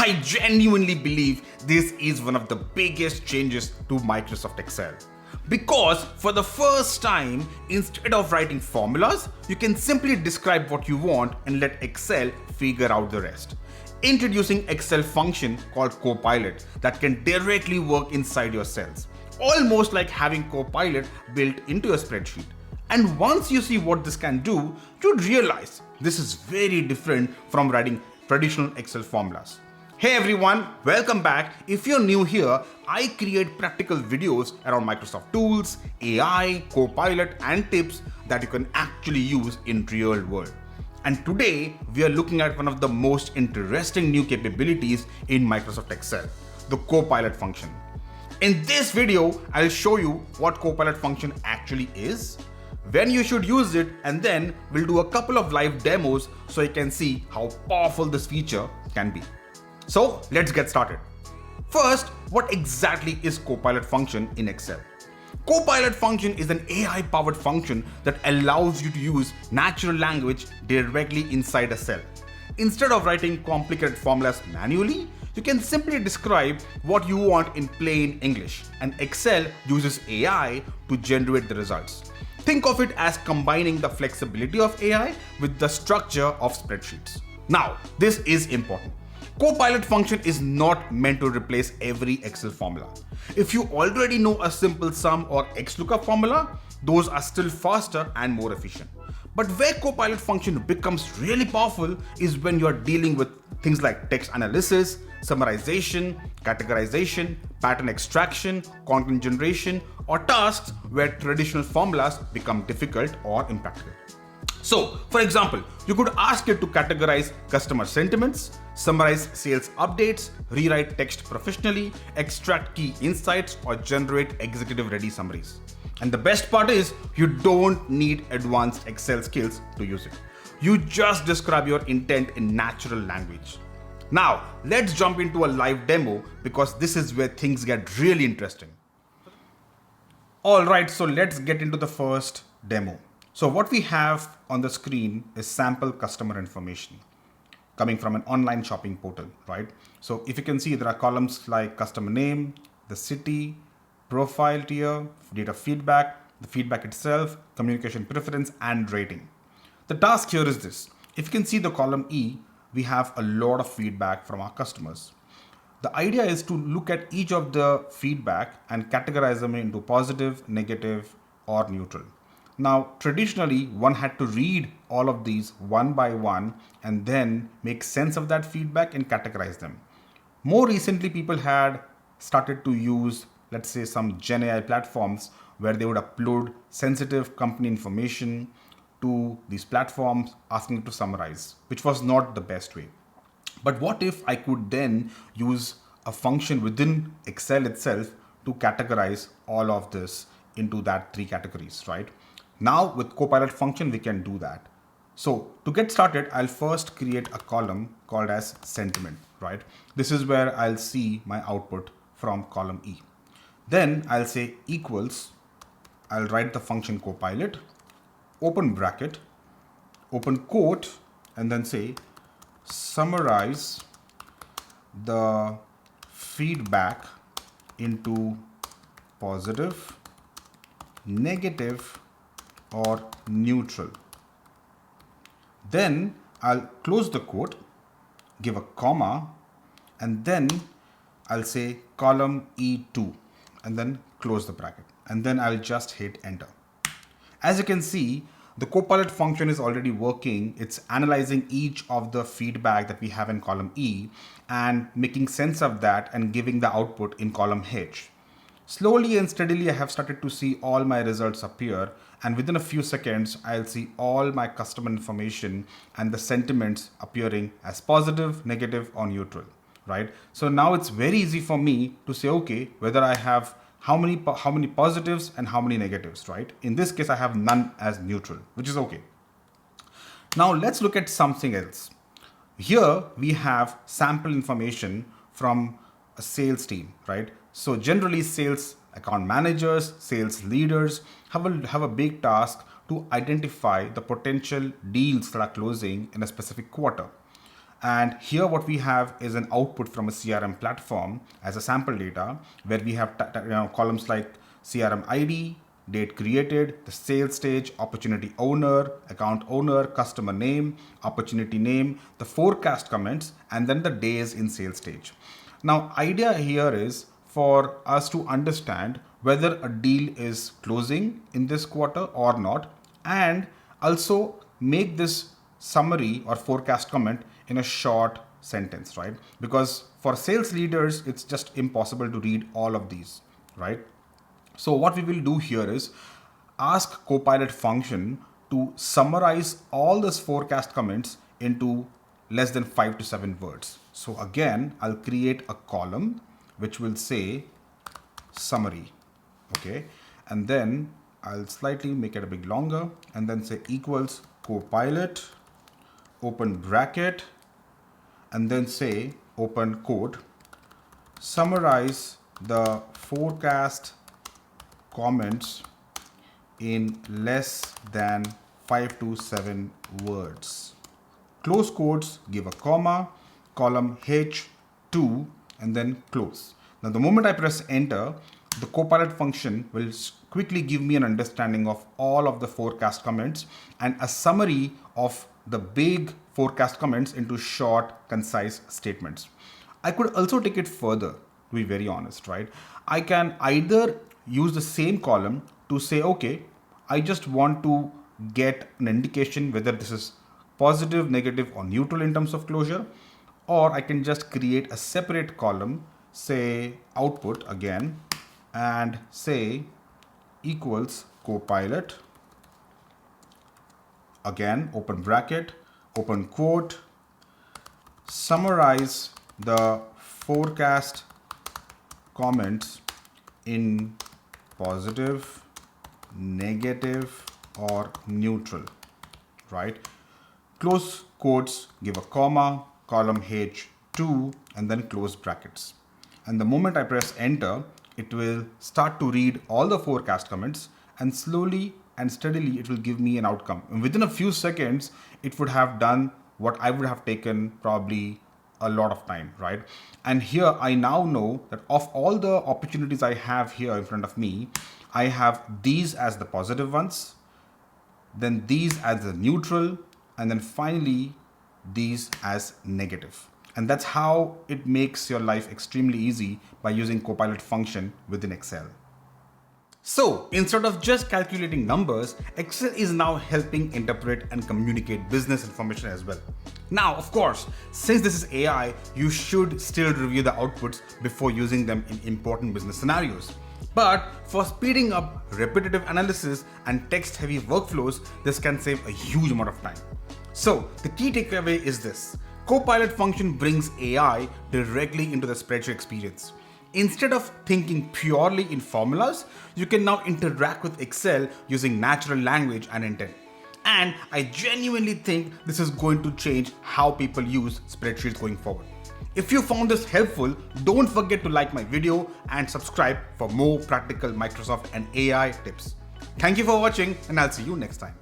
I genuinely believe this is one of the biggest changes to Microsoft Excel. Because for the first time, instead of writing formulas, you can simply describe what you want and let Excel figure out the rest. Introducing Excel function called Copilot that can directly work inside your cells, almost like having Copilot built into your spreadsheet. And once you see what this can do, you'd realize this is very different from writing traditional Excel formulas. Hey everyone, welcome back. If you're new here, I create practical videos around Microsoft tools, AI, Copilot, and tips that you can actually use in real world. And today, we are looking at one of the most interesting new capabilities in Microsoft Excel, the Copilot function. In this video, I'll show you what Copilot function actually is, when you should use it, and then we'll do a couple of live demos so you can see how powerful this feature can be. So let's get started. First, what exactly is Copilot function in Excel? Copilot function is an AI-powered function that allows you to use natural language directly inside a cell. Instead of writing complicated formulas manually, you can simply describe what you want in plain English, and Excel uses AI to generate the results. Think of it as combining the flexibility of AI with the structure of spreadsheets. Now, this is important. Copilot function is not meant to replace every Excel formula. If you already know a simple sum or XLOOKUP formula, those are still faster and more efficient. But where Copilot function becomes really powerful is when you're dealing with things like text analysis, summarization, categorization, pattern extraction, content generation, or tasks where traditional formulas become difficult or impractical. So, for example, you could ask it to categorize customer sentiments, summarize sales updates, rewrite text professionally, extract key insights, or generate executive-ready summaries. And the best part is, you don't need advanced Excel skills to use it. You just describe your intent in natural language. Now, let's jump into a live demo because this is where things get really interesting. Alright, so let's get into the first demo. So what we have on the screen is sample customer information coming from an online shopping portal, right? So if you can see, there are columns like customer name, the city, profile tier, date of feedback, the feedback itself, communication preference, and rating. The task here is this. If you can see the column E, we have a lot of feedback from our customers. The idea is to look at each of the feedback and categorize them into positive, negative, or neutral. Now, traditionally, one had to read all of these one by one and then make sense of that feedback and categorize them. More recently, people had started to use, let's say, some Gen AI platforms where they would upload sensitive company information to these platforms, asking it to summarize, which was not the best way. But what if I could then use a function within Excel itself to categorize all of this into that three categories, right? Now with Copilot function, we can do that. So to get started, I'll first create a column called as sentiment, right? This is where I'll see my output from column E. Then I'll say equals, I'll write the function Copilot, open bracket, open quote, and then say summarize the feedback into positive, negative, or neutral. Then I'll close the quote, give a comma, and then I'll say column E2 and then close the bracket. And then I'll just hit enter. As you can see, the Copilot function is already working. It's analyzing each of the feedback that we have in column E and making sense of that and giving the output in column H. Slowly and steadily, I have started to see all my results appear, and within a few seconds, I'll see all my customer information and the sentiments appearing as positive, negative, or neutral, right? So now it's very easy for me to say, okay, whether I have how many positives and how many negatives, right? In this case, I have none as neutral, which is okay. Now let's look at something else. Here we have sample information from a sales team, right? So generally sales account managers, sales leaders have a big task to identify the potential deals that are closing in a specific quarter. And here what we have is an output from a CRM platform as a sample data where we have columns like CRM ID, date created, the sales stage, opportunity owner, account owner, customer name, opportunity name, the forecast comments, and then the days in sales stage. Now, idea here is for us to understand whether a deal is closing in this quarter or not, and also make this summary or forecast comment in a short sentence, right? Because for sales leaders, it's just impossible to read all of these, right? So what we will do here is ask Copilot function to summarize all these forecast comments into less than 5 to 7 words. So again, I'll create a column which will say summary, okay? And then I'll slightly make it a bit longer and then say equals Copilot, open bracket, and then say open quote, summarize the forecast comments in less than 5 to 7 words. Close quotes, give a comma, column H2, and then close. Now the moment I press enter, the Copilot function will quickly give me an understanding of all of the forecast comments and a summary of the big forecast comments into short, concise statements. I could also take it further, to be very honest, right? I can either use the same column to say, okay, I just want to get an indication whether this is positive, negative, or neutral in terms of closure, or I can just create a separate column, say output again, and say equals Copilot, again, open bracket, open quote, summarize the forecast comments in positive, negative, or neutral, right? Close quotes, give a comma, column H2, and then close brackets. And the moment I press enter, it will start to read all the forecast comments, and slowly and steadily it will give me an outcome. And within a few seconds, it would have done what I would have taken probably a lot of time, right? And here I now know that of all the opportunities I have here in front of me, I have these as the positive ones, then these as the neutral, and then finally these as negative. And that's how it makes your life extremely easy by using Copilot function within Excel. So instead of just calculating numbers, Excel is now helping interpret and communicate business information as well. Now, of course, since this is AI, you should still review the outputs before using them in important business scenarios. But for speeding up repetitive analysis and text-heavy workflows, this can save a huge amount of time. So the key takeaway is this: Copilot function brings AI directly into the spreadsheet experience. Instead of thinking purely in formulas, you can now interact with Excel using natural language and intent. And I genuinely think this is going to change how people use spreadsheets going forward. If you found this helpful, don't forget to like my video and subscribe for more practical Microsoft and AI tips. Thank you for watching, and I'll see you next time.